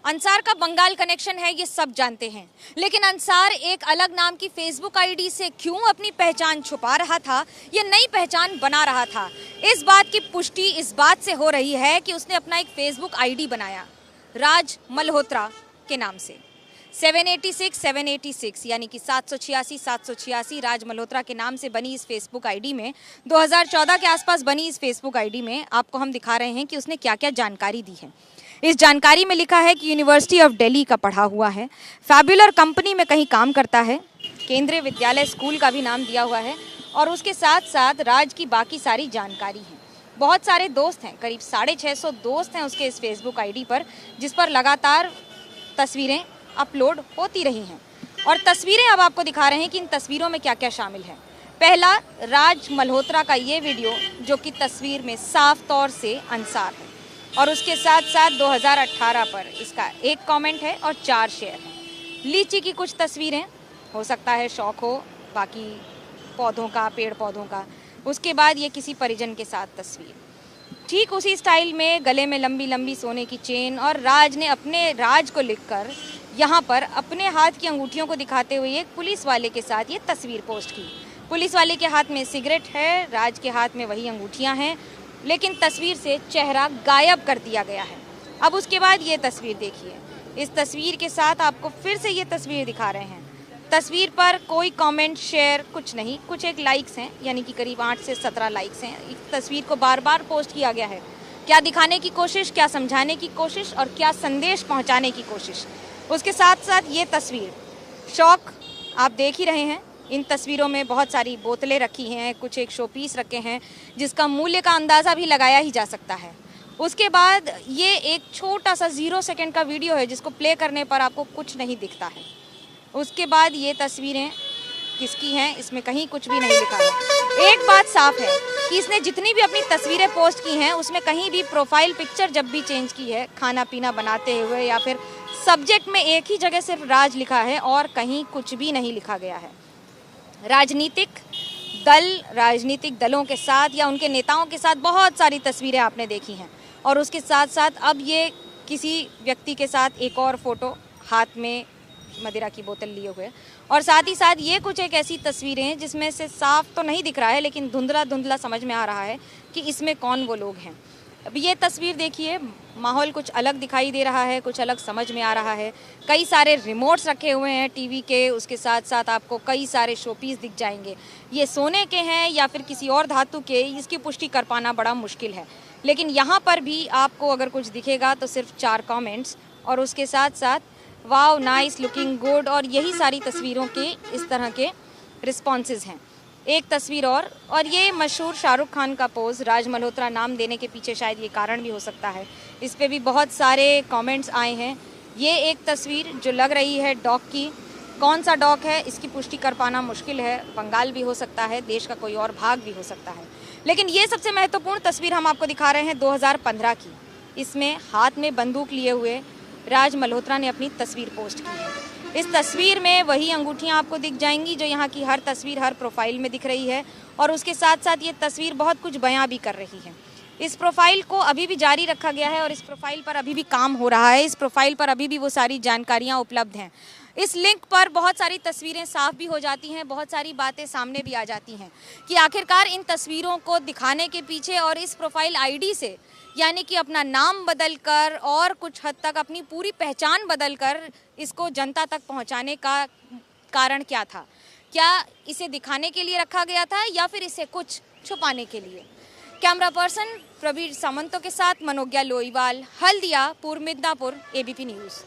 अंसार का बंगाल कनेक्शन है, ये सब जानते हैं, लेकिन अंसार एक अलग नाम की फेसबुक आईडी से क्यों अपनी पहचान छुपा रहा था, ये नई पहचान बना रहा था। इस बात की पुष्टि इस बात से हो रही है कि उसने अपना एक फेसबुक आईडी बनाया राज मल्होत्रा के नाम से। 786 यानी कि 786 राज मल्होत्रा के नाम से बनी इस फेसबुक आईडी में 2014 के आसपास बनी इस फेसबुक आईडी में आपको हम दिखा रहे हैं कि उसने क्या क्या जानकारी दी है। इस जानकारी में लिखा है कि यूनिवर्सिटी ऑफ दिल्ली का पढ़ा हुआ है, फैब्युलर कंपनी में कहीं काम करता है, केंद्रीय विद्यालय स्कूल का भी नाम दिया हुआ है और उसके साथ साथ राज की बाकी सारी जानकारी है। बहुत सारे दोस्त हैं, करीब 650 दोस्त हैं उसके इस फेसबुक आईडी पर, जिस पर लगातार तस्वीरें अपलोड होती रही हैं। और तस्वीरें अब आपको दिखा रहे हैं कि इन तस्वीरों में क्या क्या शामिल है। पहला, राज मल्होत्रा का ये वीडियो जो कि तस्वीर में साफ तौर से अंसार है और उसके साथ साथ 2018 पर इसका 1 कमेंट है और 4 शेयर हैं। लीची की कुछ तस्वीरें, हो सकता है शौक हो, बाकी पौधों का, पेड़ पौधों का। उसके बाद ये किसी परिजन के साथ तस्वीर, ठीक उसी स्टाइल में गले में लंबी लंबी सोने की चेन। और राज ने अपने राज को लिखकर यहाँ पर अपने हाथ की अंगूठियों को दिखाते हुए एक पुलिस वाले के साथ ये तस्वीर पोस्ट की। पुलिस वाले के हाथ में सिगरेट है, राज के हाथ में वही अंगूठियाँ हैं, लेकिन तस्वीर से चेहरा गायब कर दिया गया है। अब उसके बाद ये तस्वीर देखिए। इस तस्वीर के साथ आपको फिर से ये तस्वीर दिखा रहे हैं। तस्वीर पर कोई कमेंट, शेयर कुछ नहीं, कुछ एक लाइक्स हैं, यानी कि करीब 8 से 17 लाइक्स हैं। इस तस्वीर को बार बार पोस्ट किया गया है। क्या दिखाने की कोशिश, क्या समझाने की कोशिश और क्या संदेश पहुंचाने की कोशिश। उसके साथ साथ ये तस्वीर, शौक आप देख ही रहे हैं। इन तस्वीरों में बहुत सारी बोतलें रखी हैं, कुछ एक शो पीस रखे हैं जिसका मूल्य का अंदाज़ा भी लगाया ही जा सकता है। उसके बाद ये एक छोटा सा 0 सेकंड का वीडियो है जिसको प्ले करने पर आपको कुछ नहीं दिखता है। उसके बाद ये तस्वीरें किसकी हैं, इसमें कहीं कुछ भी नहीं लिखा है। एक बात साफ है कि इसने जितनी भी अपनी तस्वीरें पोस्ट की हैं उसमें कहीं भी प्रोफाइल पिक्चर जब भी चेंज की है, खाना पीना बनाते हुए या फिर सब्जेक्ट में एक ही जगह सिर्फ राज लिखा है और कहीं कुछ भी नहीं लिखा गया है। राजनीतिक दलों के साथ या उनके नेताओं के साथ बहुत सारी तस्वीरें आपने देखी हैं और उसके साथ साथ अब ये किसी व्यक्ति के साथ एक और फोटो, हाथ में मदिरा की बोतल लिए हुए, और साथ ही साथ ये कुछ एक ऐसी तस्वीरें हैं जिसमें से साफ तो नहीं दिख रहा है लेकिन धुंधला धुंधला समझ में आ रहा है कि इसमें कौन वो लोग हैं। अब ये तस्वीर देखिए, माहौल कुछ अलग दिखाई दे रहा है, कुछ अलग समझ में आ रहा है। कई सारे रिमोट्स रखे हुए हैं टीवी के, उसके साथ साथ आपको कई सारे शोपीस दिख जाएंगे। ये सोने के हैं या फिर किसी और धातु के, इसकी पुष्टि कर पाना बड़ा मुश्किल है। लेकिन यहाँ पर भी आपको अगर कुछ दिखेगा तो सिर्फ 4 कमेंट्स और उसके साथ साथ वाओ, नाइस, लुकिंग गुड, और यही सारी तस्वीरों के इस तरह के रिस्पॉन्सेज हैं। एक तस्वीर और ये मशहूर शाहरुख खान का पोज, राज मल्होत्रा नाम देने के पीछे शायद ये कारण भी हो सकता है। इस पे भी बहुत सारे कमेंट्स आए हैं। ये एक तस्वीर जो लग रही है डॉग की, कौन सा डॉग है इसकी पुष्टि कर पाना मुश्किल है। बंगाल भी हो सकता है, देश का कोई और भाग भी हो सकता है। लेकिन ये सबसे महत्वपूर्ण तस्वीर हम आपको दिखा रहे हैं 2015 की। इसमें हाथ में बंदूक लिए हुए राज मल्होत्रा ने अपनी तस्वीर पोस्ट की है। इस तस्वीर में वही अंगूठियां आपको दिख जाएंगी जो यहाँ की हर तस्वीर, हर प्रोफाइल में दिख रही है और उसके साथ साथ ये तस्वीर बहुत कुछ बयां भी कर रही है। इस प्रोफाइल को अभी भी जारी रखा गया है और इस प्रोफाइल पर अभी भी काम हो रहा है। इस प्रोफाइल पर अभी भी वो सारी जानकारियाँ उपलब्ध हैं। इस लिंक पर बहुत सारी तस्वीरें साफ भी हो जाती हैं, बहुत सारी बातें सामने भी आ जाती हैं कि आखिरकार इन तस्वीरों को दिखाने के पीछे और इस प्रोफाइल आईडी से, यानी कि अपना नाम बदलकर और कुछ हद तक अपनी पूरी पहचान बदलकर इसको जनता तक पहुंचाने का कारण क्या था। क्या इसे दिखाने के लिए रखा गया था या फिर इसे कुछ छुपाने के लिए। कैमरा पर्सन प्रवीर सामंतो के साथ मनोज्ञा लोईवाल, हल्दिया, पूर्व मिदनापुर, एबीपी न्यूज़।